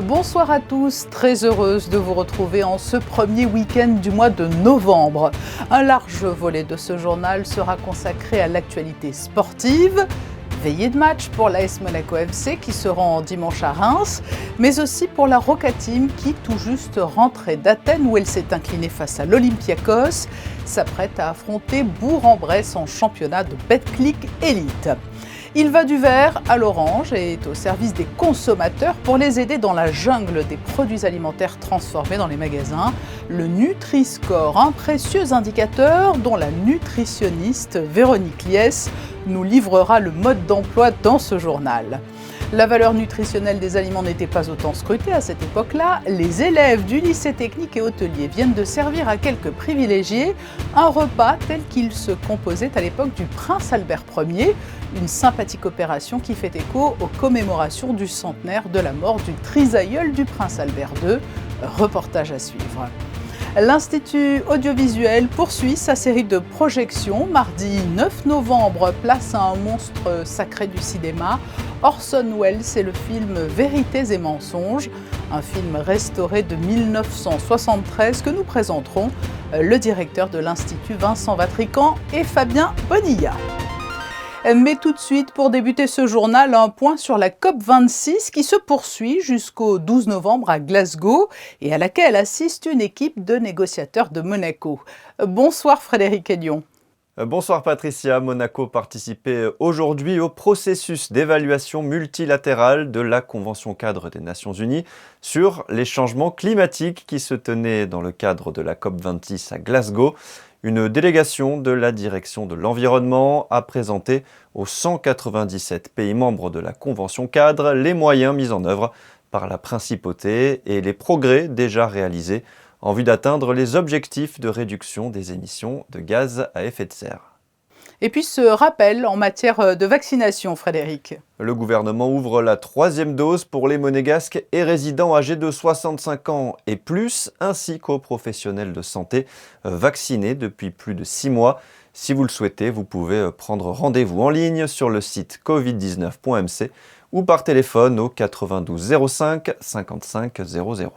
Bonsoir à tous, très heureuse de vous retrouver en ce premier week-end du mois de novembre. Un large volet de ce journal sera consacré à l'actualité sportive. Veillée de match pour l'AS Monaco FC qui se rend dimanche à Reims, mais aussi pour la Roca Team qui, tout juste rentrée d'Athènes où elle s'est inclinée face à l'Olympiakos, s'apprête à affronter Bourg-en-Bresse en championnat de Betclic Elite. Il va du vert à l'orange et est au service des consommateurs pour les aider dans la jungle des produits alimentaires transformés dans les magasins. Le Nutri-Score, un précieux indicateur dont la nutritionniste Véronique Liès nous livrera le mode d'emploi dans ce journal. La valeur nutritionnelle des aliments n'était pas autant scrutée à cette époque-là. Les élèves du lycée technique et hôtelier viennent de servir à quelques privilégiés un repas tel qu'il se composait à l'époque du prince Albert Ier, une sympathique opération qui fait écho aux commémorations du centenaire de la mort du trisaïeul du prince Albert II. Reportage à suivre. L'Institut audiovisuel poursuit sa série de projections. Mardi 9 novembre, place à un monstre sacré du cinéma. Orson Welles et le film Vérités et mensonges, un film restauré de 1973 que nous présenterons le directeur de l'Institut Vincent Vatrican et Fabien Bonilla. Mais tout de suite, pour débuter ce journal, un point sur la COP26 qui se poursuit jusqu'au 12 novembre à Glasgow et à laquelle assiste une équipe de négociateurs de Monaco. Bonsoir Frédéric Hélion. Bonsoir Patricia. Monaco participait aujourd'hui au processus d'évaluation multilatérale de la Convention cadre des Nations Unies sur les changements climatiques qui se tenait dans le cadre de la COP26 à Glasgow. Une délégation de la direction de l'environnement a présenté aux 197 pays membres de la Convention cadre les moyens mis en œuvre par la principauté et les progrès déjà réalisés en vue d'atteindre les objectifs de réduction des émissions de gaz à effet de serre. Et puis ce rappel en matière de vaccination, Frédéric. Le gouvernement ouvre la 3e dose pour les monégasques et résidents âgés de 65 ans et plus, ainsi qu'aux professionnels de santé vaccinés depuis plus de 6 mois. Si vous le souhaitez, vous pouvez prendre rendez-vous en ligne sur le site covid19.mc ou par téléphone au 92 05 55 00.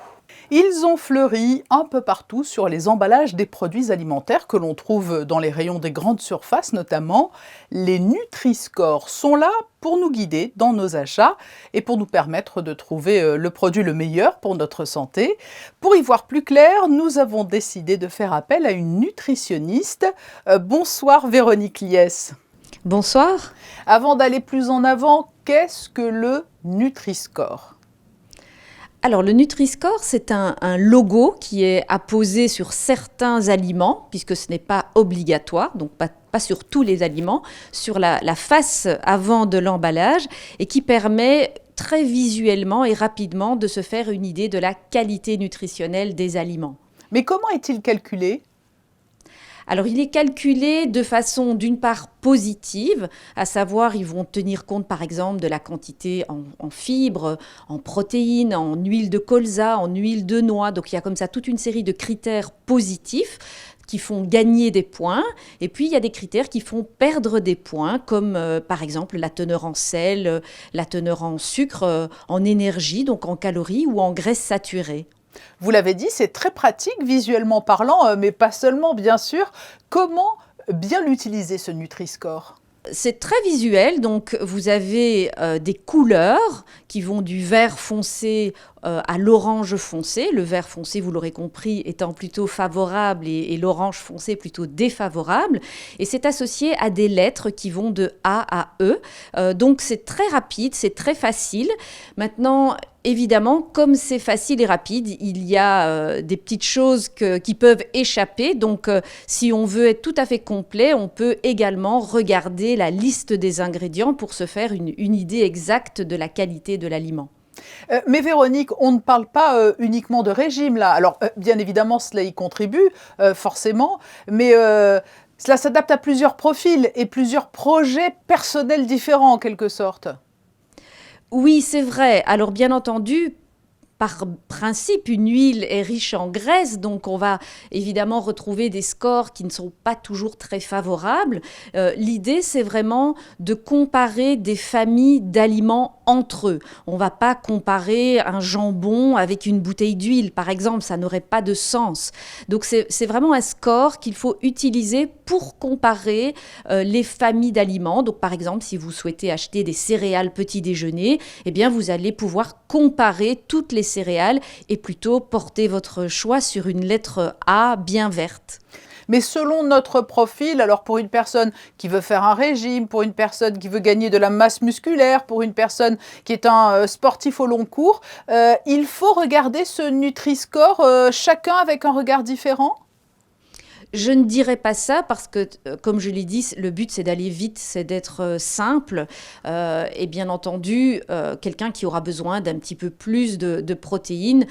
Ils ont fleuri un peu partout sur les emballages des produits alimentaires que l'on trouve dans les rayons des grandes surfaces notamment. Les Nutri-Score sont là pour nous guider dans nos achats et pour nous permettre de trouver le produit le meilleur pour notre santé. Pour y voir plus clair, nous avons décidé de faire appel à une nutritionniste. Bonsoir Véronique Liès. Bonsoir. Avant d'aller plus en avant, qu'est-ce que le Nutri-Score ? Alors le Nutri-Score, c'est un logo qui est apposé sur certains aliments, puisque ce n'est pas obligatoire, donc pas sur tous les aliments, sur la face avant de l'emballage, et qui permet très visuellement et rapidement de se faire une idée de la qualité nutritionnelle des aliments. Mais comment est-il calculé ? Alors, il est calculé de façon, d'une part, positive, à savoir, ils vont tenir compte, par exemple, de la quantité en fibres, en protéines, en huile de colza, en huile de noix. Donc, il y a comme ça toute une série de critères positifs qui font gagner des points. Et puis, il y a des critères qui font perdre des points, comme, par exemple, la teneur en sel, la teneur en sucre, en énergie, donc en calories ou en graisses saturées. Vous l'avez dit, c'est très pratique visuellement parlant, mais pas seulement bien sûr. Comment bien l'utiliser ce Nutri-Score ? C'est très visuel, donc vous avez des couleurs qui vont du vert foncé à l'orange foncé. Le vert foncé, vous l'aurez compris, étant plutôt favorable et l'orange foncé plutôt défavorable. Et c'est associé à des lettres qui vont de A à E. Donc c'est très rapide, c'est très facile. Maintenant, évidemment, comme c'est facile et rapide, il y a des petites choses qui peuvent échapper. Donc, si on veut être tout à fait complet, on peut également regarder la liste des ingrédients pour se faire une idée exacte de la qualité de l'aliment. Mais Véronique, on ne parle pas uniquement de régime là. Alors, bien évidemment, cela y contribue, forcément, mais cela s'adapte à plusieurs profils et plusieurs projets personnels différents en quelque sorte. Oui, c'est vrai. Alors, bien entendu, par principe, une huile est riche en graisse, donc on va évidemment retrouver des scores qui ne sont pas toujours très favorables. L'idée, c'est vraiment de comparer des familles d'aliments entre eux. On ne va pas comparer un jambon avec une bouteille d'huile, par exemple, ça n'aurait pas de sens. Donc c'est vraiment un score qu'il faut utiliser pour comparer les familles d'aliments. Donc par exemple, si vous souhaitez acheter des céréales petit déjeuner, eh bien vous allez pouvoir comparer toutes les céréales et plutôt porter votre choix sur une lettre A bien verte. Mais selon notre profil, alors pour une personne qui veut faire un régime, pour une personne qui veut gagner de la masse musculaire, pour une personne qui est un sportif au long cours, il faut regarder ce Nutri-Score chacun avec un regard différent ? Je ne dirais pas ça parce que, comme je l'ai dit, le but c'est d'aller vite, c'est d'être simple. Et bien entendu, quelqu'un qui aura besoin d'un petit peu plus de protéines,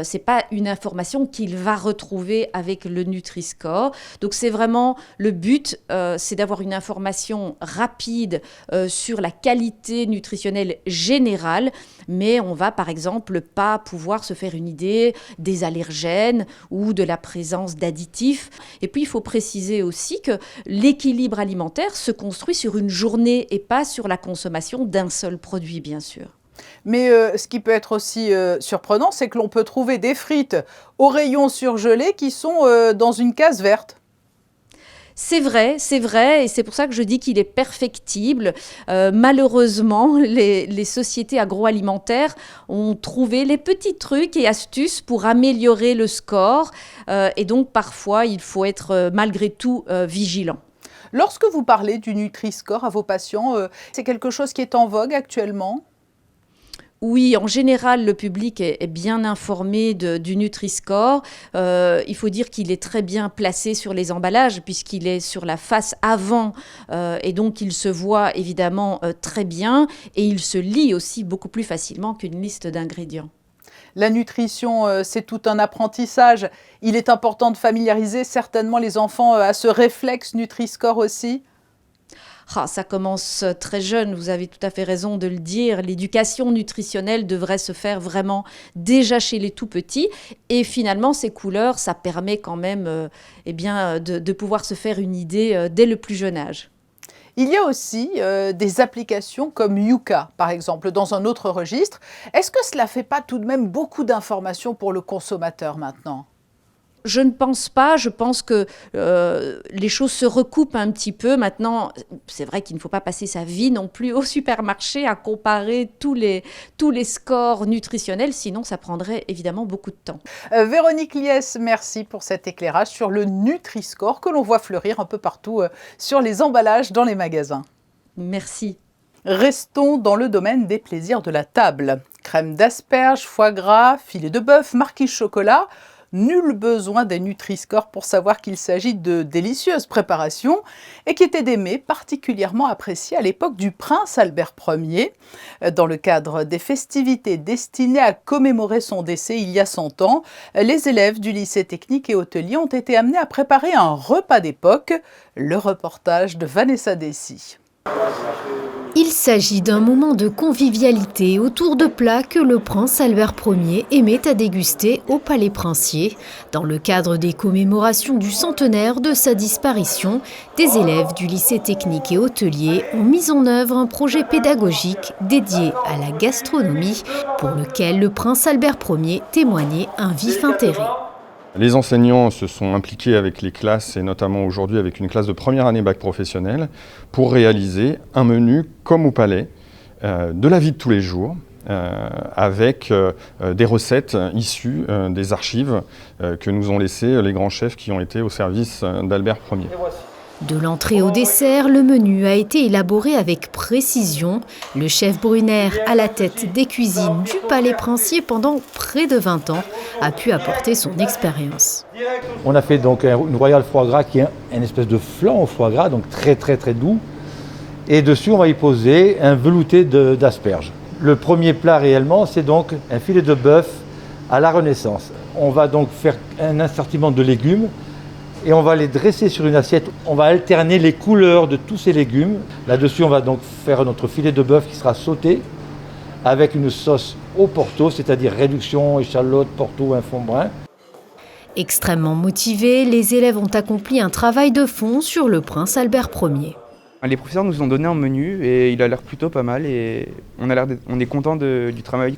c'est pas une information qu'il va retrouver avec le Nutri-Score. Donc c'est vraiment le but, c'est d'avoir une information rapide sur la qualité nutritionnelle générale, mais on va par exemple pas pouvoir se faire une idée des allergènes ou de la présence d'additifs. Et puis, il faut préciser aussi que l'équilibre alimentaire se construit sur une journée et pas sur la consommation d'un seul produit, bien sûr. Mais ce qui peut être aussi surprenant, c'est que l'on peut trouver des frites au rayon surgelé qui sont dans une case verte. C'est vrai, et c'est pour ça que je dis qu'il est perfectible. Malheureusement, les sociétés agroalimentaires ont trouvé les petits trucs et astuces pour améliorer le score. Et donc, parfois, il faut être malgré tout vigilant. Lorsque vous parlez du Nutri-Score à vos patients, c'est quelque chose qui est en vogue actuellement ? Oui, en général, le public est bien informé du Nutri-Score. Il faut dire qu'il est très bien placé sur les emballages puisqu'il est sur la face avant et donc il se voit évidemment très bien et il se lit aussi beaucoup plus facilement qu'une liste d'ingrédients. La nutrition, c'est tout un apprentissage. Il est important de familiariser certainement les enfants à ce réflexe Nutri-Score aussi. Ça commence très jeune, vous avez tout à fait raison de le dire. L'éducation nutritionnelle devrait se faire vraiment déjà chez les tout petits. Et finalement, ces couleurs, ça permet quand même de pouvoir se faire une idée dès le plus jeune âge. Il y a aussi des applications comme Yuka, par exemple, dans un autre registre. Est-ce que cela ne fait pas tout de même beaucoup d'informations pour le consommateur maintenant ? Je ne pense pas, je pense que les choses se recoupent un petit peu. Maintenant, c'est vrai qu'il ne faut pas passer sa vie non plus au supermarché à comparer tous les scores nutritionnels, sinon ça prendrait évidemment beaucoup de temps. Véronique Liès, merci pour cet éclairage sur le Nutri-Score que l'on voit fleurir un peu partout sur les emballages dans les magasins. Merci. Restons dans le domaine des plaisirs de la table. Crème d'asperges, foie gras, filet de bœuf, marquise chocolat. Nul besoin des Nutri-Score pour savoir qu'il s'agit de délicieuses préparations et qui étaient des mets particulièrement appréciés à l'époque du prince Albert Ier. Dans le cadre des festivités destinées à commémorer son décès il y a 100 ans, les élèves du lycée technique et hôtelier ont été amenés à préparer un repas d'époque. Le reportage de Vanessa Dessy. Il s'agit d'un moment de convivialité autour de plats que le prince Albert Ier aimait à déguster au Palais Princier. Dans le cadre des commémorations du centenaire de sa disparition, des élèves du lycée technique et hôtelier ont mis en œuvre un projet pédagogique dédié à la gastronomie pour lequel le prince Albert Ier témoignait un vif intérêt. Les enseignants se sont impliqués avec les classes et notamment aujourd'hui avec une classe de première année bac professionnel pour réaliser un menu comme au palais de la vie de tous les jours avec des recettes issues des archives que nous ont laissées les grands chefs qui ont été au service d'Albert Ier. De l'entrée au dessert, le menu a été élaboré avec précision. Le chef Brunner, à la tête des cuisines du Palais Princier pendant près de 20 ans, a pu apporter son expérience. On a fait donc une royale foie gras qui est une espèce de flan au foie gras, donc très très très doux. Et dessus, on va y poser un velouté d'asperges. Le premier plat réellement, c'est donc un filet de bœuf à la Renaissance. On va donc faire un assortiment de légumes. Et on va les dresser sur une assiette. On va alterner les couleurs de tous ces légumes. Là-dessus, on va donc faire notre filet de bœuf qui sera sauté avec une sauce au Porto, c'est-à-dire réduction, échalote, Porto, un fond brun. Extrêmement motivés, les élèves ont accompli un travail de fond sur le prince Albert Ier. Les professeurs nous ont donné un menu et il a l'air plutôt pas mal et on est content du travail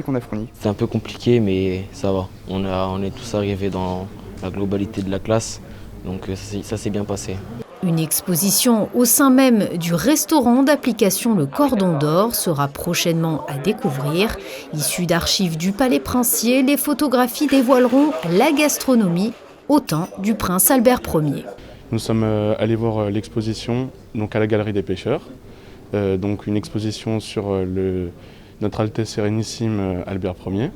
qu'on a fourni. C'est un peu compliqué mais ça va. On est tous arrivés dans la globalité de la classe, donc ça s'est bien passé. Une exposition au sein même du restaurant d'application Le Cordon d'Or sera prochainement à découvrir. Issue d'archives du Palais Princier, les photographies dévoileront la gastronomie au temps du prince Albert Ier. Nous sommes allés voir l'exposition donc à la Galerie des Pêcheurs, donc une exposition sur notre Altesse Sérénissime Albert Ier.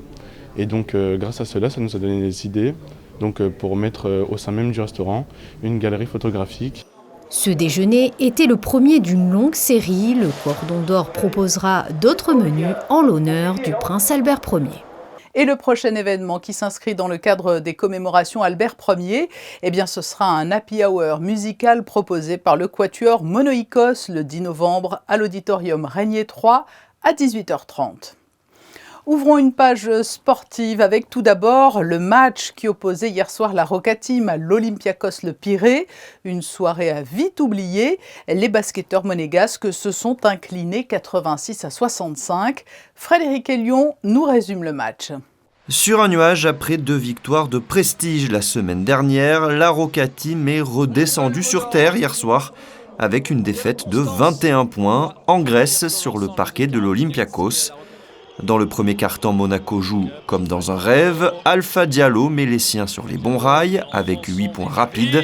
Et donc grâce à cela, ça nous a donné des idées donc, pour mettre au sein même du restaurant une galerie photographique. Ce déjeuner était le premier d'une longue série. Le Cordon d'Or proposera d'autres menus en l'honneur du prince Albert Ier. Et le prochain événement qui s'inscrit dans le cadre des commémorations Albert Ier, eh bien ce sera un happy hour musical proposé par le quatuor Monoïkos le 10 novembre à l'auditorium Régnier 3 à 18h30. Ouvrons une page sportive avec tout d'abord le match qui opposait hier soir la Roca Team à l'Olympiakos Le Pirée. Une soirée à vite oubliée. Les basketteurs monégasques se sont inclinés 86-65. Frédéric Elion nous résume le match. Sur un nuage, après 2 victoires de prestige la semaine dernière, la Roca Team est redescendue sur terre hier soir avec une défaite de 21 points en Grèce sur le parquet de l'Olympiakos. Dans le premier quart-temps, Monaco joue comme dans un rêve. Alpha Diallo met les siens sur les bons rails avec 8 points rapides.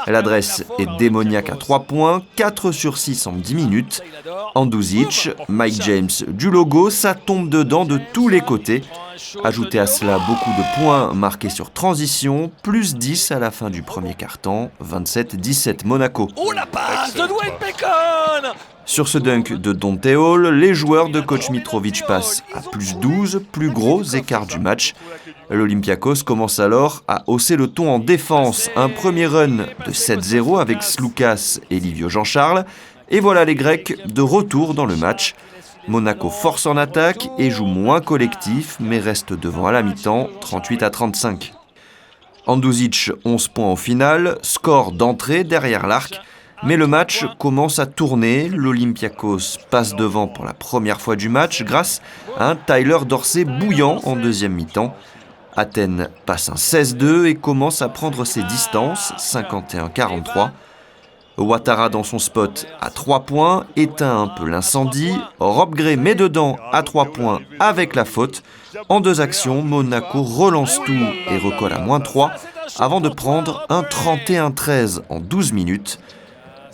L'adresse est démoniaque à 3 points, 4 sur 6 en 10 minutes. Andouzic, Mike James du logo, ça tombe dedans de tous les côtés. Ajoutez à cela beaucoup de points marqués sur transition, plus 10 à la fin du premier quart-temps, 27-17 Monaco. Oh la passe de Dwayne Bacon! Sur ce dunk de Dante Hall, les joueurs de coach Mitrovic passent à plus 12, plus gros écart du match. L'Olympiakos commence alors à hausser le ton en défense. Un premier run de 7-0 avec Sloukas et Livio Jean-Charles. Et voilà les Grecs de retour dans le match. Monaco force en attaque et joue moins collectif, mais reste devant à la mi-temps, 38-35. Andouzic, 11 points au final, score d'entrée derrière l'arc. Mais le match commence à tourner, l'Olympiakos passe devant pour la première fois du match grâce à un Tyler Dorsey bouillant en deuxième mi-temps. Athènes passe un 16-2 et commence à prendre ses distances, 51-43. Ouattara dans son spot à 3 points, éteint un peu l'incendie. Rob Gray met dedans à 3 points avec la faute. En 2 actions, Monaco relance tout et recolle à -3 avant de prendre un 31-13 en 12 minutes.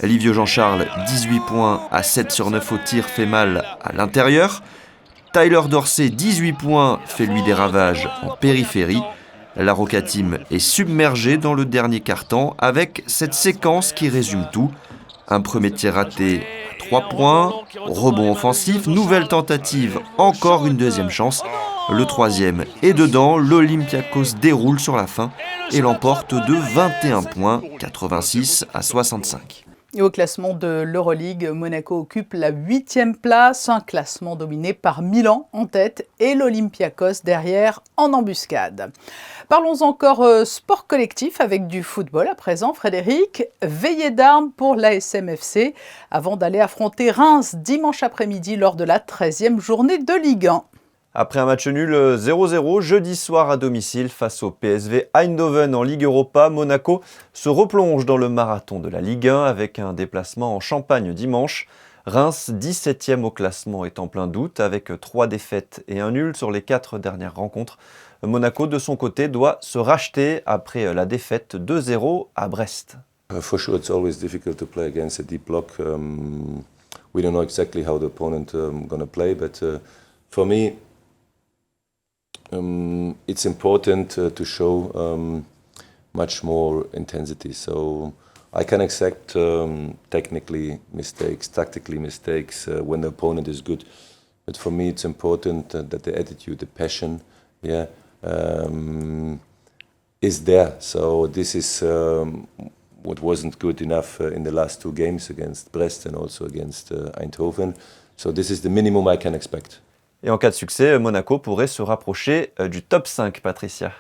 Livio Jean-Charles, 18 points à 7 sur 9 au tir, fait mal à l'intérieur. Tyler Dorsey, 18 points, fait lui des ravages en périphérie. La Roca Team est submergée dans le dernier quart-temps avec cette séquence qui résume tout. Un premier tir raté à 3 points, rebond offensif, nouvelle tentative, encore une deuxième chance. Le troisième est dedans, l'Olympiakos déroule sur la fin et l'emporte de 21 points, 86-65. Et au classement de l'Euroleague, Monaco occupe la 8e place, un classement dominé par Milan en tête et l'Olympiakos derrière en embuscade. Parlons encore sport collectif avec du football à présent. Frédéric, veillée d'armes pour l'ASM-FC avant d'aller affronter Reims dimanche après-midi lors de la 13e journée de Ligue 1. Après un match nul 0-0 jeudi soir à domicile face au PSV Eindhoven en Ligue Europa, Monaco se replonge dans le marathon de la Ligue 1 avec un déplacement en Champagne dimanche. Reims, 17e au classement, est en plein doute avec 3 défaites et un nul sur les 4 dernières rencontres. Monaco, de son côté, doit se racheter après la défaite 2-0 à Brest. For sure, it's always difficult to play against a deep block. We don't know exactly how the opponent gonna play, but for me, it's important to show much more intensity. So I can accept technically mistakes, tactically mistakes when the opponent is good. But for me, it's important that the attitude, the passion, is there. So this is what wasn't good enough in the last 2 games against Brest and also against Eindhoven. So this is the minimum I can expect. Et en cas de succès, Monaco pourrait se rapprocher du top 5, Patricia.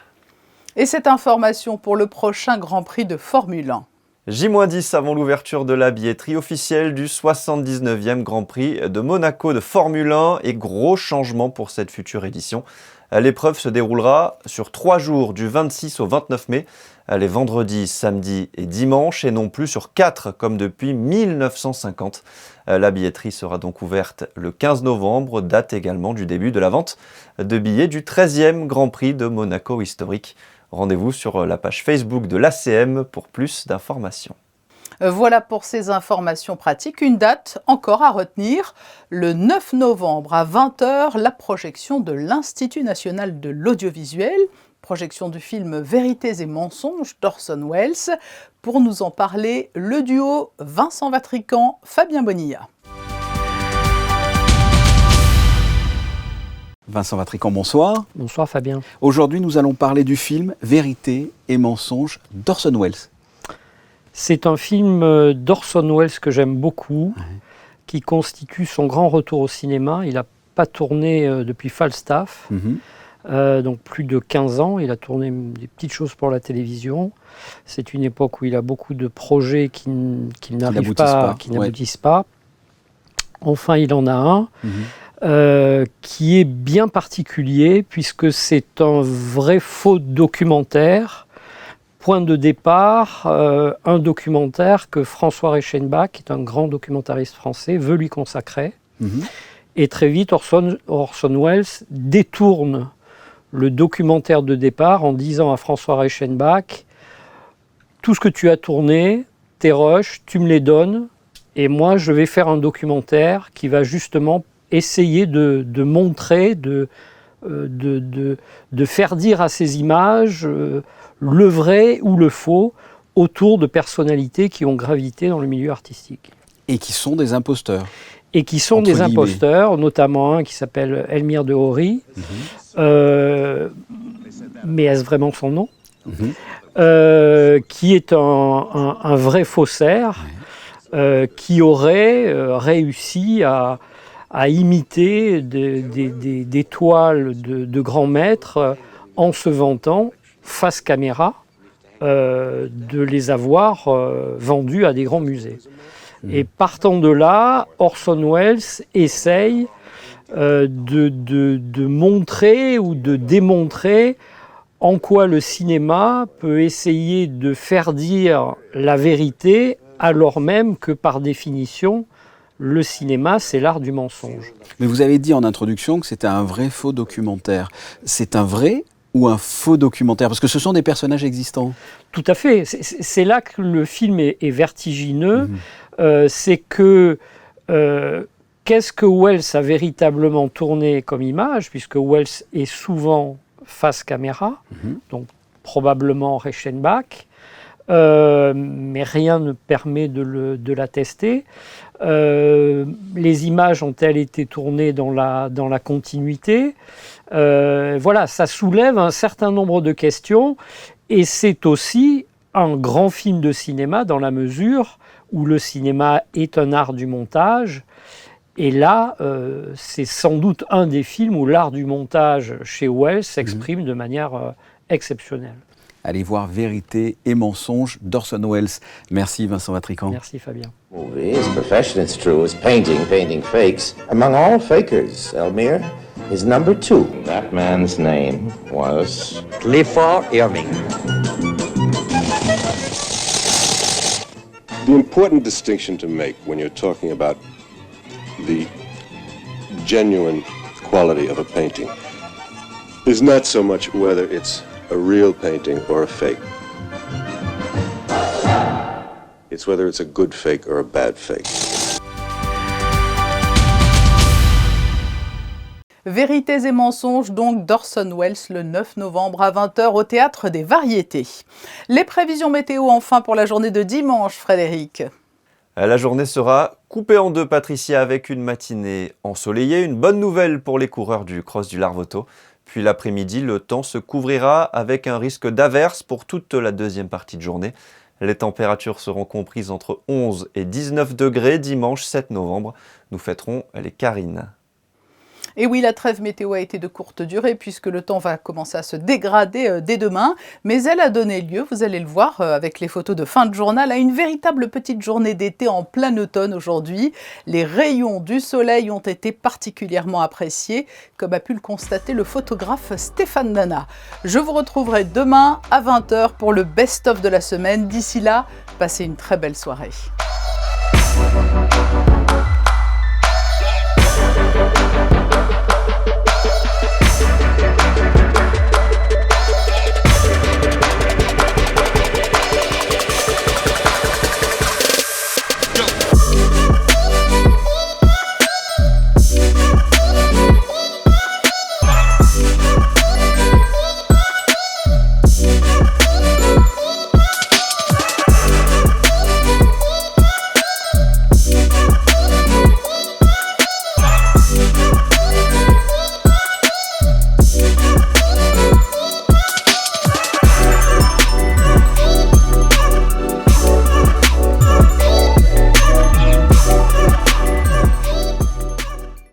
Et cette information pour le prochain Grand Prix de Formule 1. J-10 avant l'ouverture de la billetterie officielle du 79e Grand Prix de Monaco de Formule 1 et gros changement pour cette future édition. L'épreuve se déroulera sur 3 jours du 26 au 29 mai, les vendredis, samedis et dimanches et non plus sur 4 comme depuis 1950. La billetterie sera donc ouverte le 15 novembre, date également du début de la vente de billets du 13e Grand Prix de Monaco historique. Rendez-vous sur la page Facebook de l'ACM pour plus d'informations. Voilà pour ces informations pratiques. Une date encore à retenir, le 9 novembre à 20h, la projection de l'Institut national de l'audiovisuel, projection du film Vérités et mensonges d'Orson Welles. Pour nous en parler, le duo Vincent Vatrican, Fabien Bonilla. Vincent Vatrican, bonsoir. Bonsoir Fabien. Aujourd'hui, nous allons parler du film Vérité et mensonges d'Orson Welles. C'est un film d'Orson Welles que j'aime beaucoup, qui constitue son grand retour au cinéma. Il n'a pas tourné depuis Falstaff, donc plus de 15 ans. Il a tourné des petites choses pour la télévision. C'est une époque où il a beaucoup de projets qui n'aboutissent pas. Enfin, il en a un. Qui est bien particulier puisque c'est un vrai faux documentaire. Point de départ, un documentaire que François Reichenbach, qui est un grand documentariste français, veut lui consacrer. Et très vite, Orson Welles détourne le documentaire de départ en disant à François Reichenbach « Tout ce que tu as tourné, tes rushs, tu me les donnes, et moi je vais faire un documentaire qui va justement essayer de montrer, de faire dire à ces images le vrai ou le faux autour de personnalités qui ont gravité dans le milieu artistique. » Et qui sont des imposteurs. Et qui sont des imposteurs, notamment un qui s'appelle Elmire de Haury. Mais est-ce vraiment son nom ? Qui est un vrai faussaire qui aurait réussi à imiter des toiles de grands maîtres en se vantant, face caméra, de les avoir vendues à des grands musées. Et partant de là, Orson Welles essaye de montrer ou de démontrer en quoi le cinéma peut essayer de faire dire la vérité alors même que par définition, le cinéma, c'est l'art du mensonge. Mais vous avez dit en introduction que c'était un vrai faux documentaire. C'est un vrai ou un faux documentaire ? Parce que ce sont des personnages existants. Tout à fait. C'est là que le film est vertigineux. C'est que qu'est-ce que Welles a véritablement tourné comme image, puisque Welles est souvent face caméra, donc probablement Reichenbach, mais rien ne permet de l'attester. Les images ont-elles été tournées dans la continuité ? Voilà, ça soulève un certain nombre de questions et c'est aussi un grand film de cinéma dans la mesure où le cinéma est un art du montage. Et là, c'est sans doute un des films où l'art du montage chez Welles s'exprime de manière exceptionnelle. Allez voir Vérité et mensonges d'Orson Welles. Merci Vincent Vatrican. Merci Fabien. His profession, it's true, is painting fakes. Among all fakers, Elmire is number 2. That man's name was Clifford Irving. The important distinction to make when you're talking about the genuine quality of a painting is not so much whether it's a real painting or a fake. It's whether it's a good fake or a bad fake. Vérités et mensonges donc d'Orson Welles le 9 novembre à 20h au Théâtre des Variétés. Les prévisions météo enfin pour la journée de dimanche, Frédéric. La journée sera coupée en deux, Patricia, avec une matinée ensoleillée. Une bonne nouvelle pour les coureurs du cross du Larvoto. Puis l'après-midi, le temps se couvrira avec un risque d'averse pour toute la deuxième partie de journée. Les températures seront comprises entre 11 et 19 degrés dimanche 7 novembre. Nous fêterons les Carines. Et oui, la trêve météo a été de courte durée puisque le temps va commencer à se dégrader dès demain, mais elle a donné lieu, vous allez le voir avec les photos de fin de journal, à une véritable petite journée d'été en plein automne aujourd'hui. Les rayons du soleil ont été particulièrement appréciés, comme a pu le constater le photographe Stéphane Nana. Je vous retrouverai demain à 20h pour le best-of de la semaine. D'ici là, passez une très belle soirée.